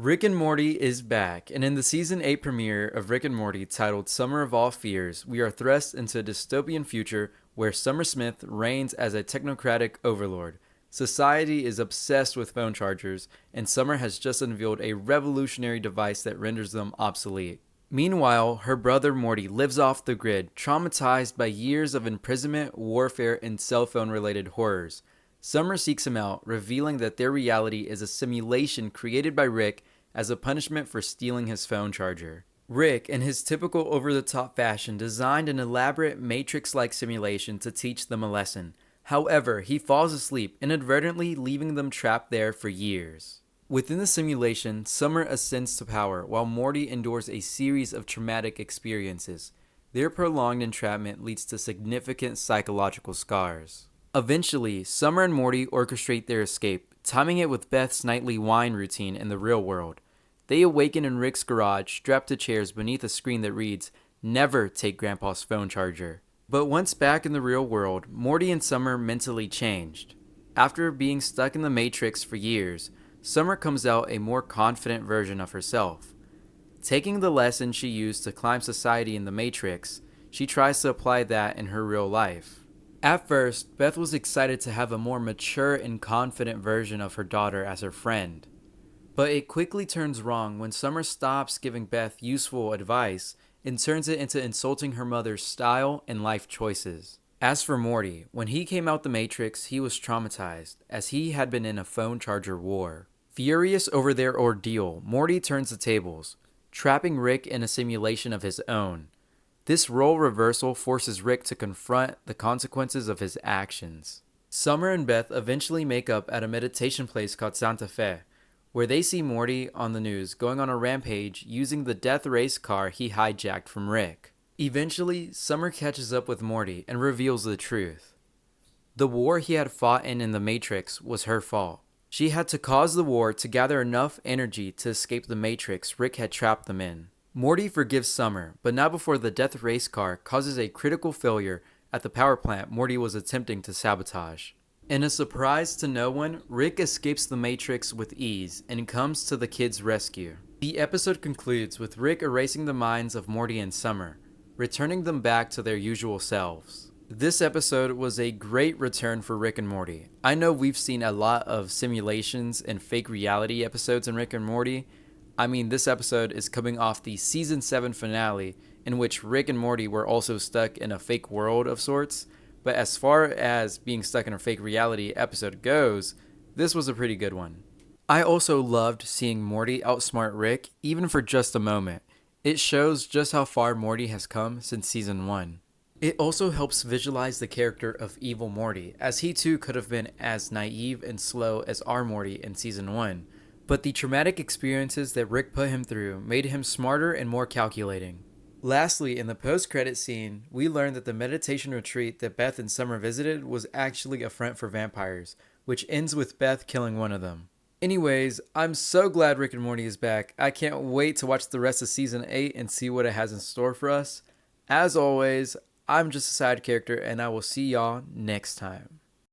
Rick and Morty is back, and in the season 8 premiere of Rick and Morty titled Summer of All Fears, we are thrust into a dystopian future where Summer Smith reigns as a technocratic overlord. Society is obsessed with phone chargers, and Summer has just unveiled a revolutionary device that renders them obsolete. Meanwhile, her brother Morty lives off the grid, traumatized by years of imprisonment, warfare, and cell phone related horrors. Summer seeks him out, revealing that their reality is a simulation created by Rick as a punishment for stealing his phone charger. Rick, in his typical over-the-top fashion, designed an elaborate Matrix-like simulation to teach them a lesson. However, he falls asleep, inadvertently leaving them trapped there for years. Within the simulation, Summer ascends to power, while Morty endures a series of traumatic experiences. Their prolonged entrapment leads to significant psychological scars. Eventually, Summer and Morty orchestrate their escape, timing it with Beth's nightly wine routine in the real world. They awaken in Rick's garage, strapped to chairs beneath a screen that reads, "Never take Grandpa's phone charger." But once back in the real world, Morty and Summer mentally changed. After being stuck in the Matrix for years, Summer comes out a more confident version of herself. Taking the lesson she used to climb society in the Matrix, she tries to apply that in her real life. At first, Beth was excited to have a more mature and confident version of her daughter as her friend. But it quickly turns wrong when Summer stops giving Beth useful advice and turns it into insulting her mother's style and life choices. As for Morty, when he came out the Matrix, he was traumatized, as he had been in a phone charger war. Furious over their ordeal, Morty turns the tables, trapping Rick in a simulation of his own. This role reversal forces Rick to confront the consequences of his actions. Summer and Beth eventually make up at a meditation place called Santa Fe, where they see Morty on the news going on a rampage using the death race car he hijacked from Rick. Eventually, Summer catches up with Morty and reveals the truth. The war he had fought in the Matrix was her fault. She had to cause the war to gather enough energy to escape the Matrix Rick had trapped them in. Morty forgives Summer, but not before the death race car causes a critical failure at the power plant Morty was attempting to sabotage. In a surprise to no one, Rick escapes the Matrix with ease and comes to the kids' rescue. The episode concludes with Rick erasing the minds of Morty and Summer, returning them back to their usual selves. This episode was a great return for Rick and Morty. I know we've seen a lot of simulations and fake reality episodes in Rick and Morty. I mean, this episode is coming off the season 7 finale, in which Rick and Morty were also stuck in a fake world of sorts. But as far as being stuck in a fake reality episode goes, this was a pretty good one. I also loved seeing Morty outsmart Rick, even for just a moment. It shows just how far Morty has come since season 1. It also helps visualize the character of Evil Morty, as he too could have been as naive and slow as our Morty in season 1. But the traumatic experiences that Rick put him through made him smarter and more calculating. Lastly, in the post-credit scene, we learned that the meditation retreat that Beth and Summer visited was actually a front for vampires, which ends with Beth killing one of them. Anyways, I'm so glad Rick and Morty is back. I can't wait to watch the rest of season 8 and see what it has in store for us. As always, I'm just a side character, and I will see y'all next time.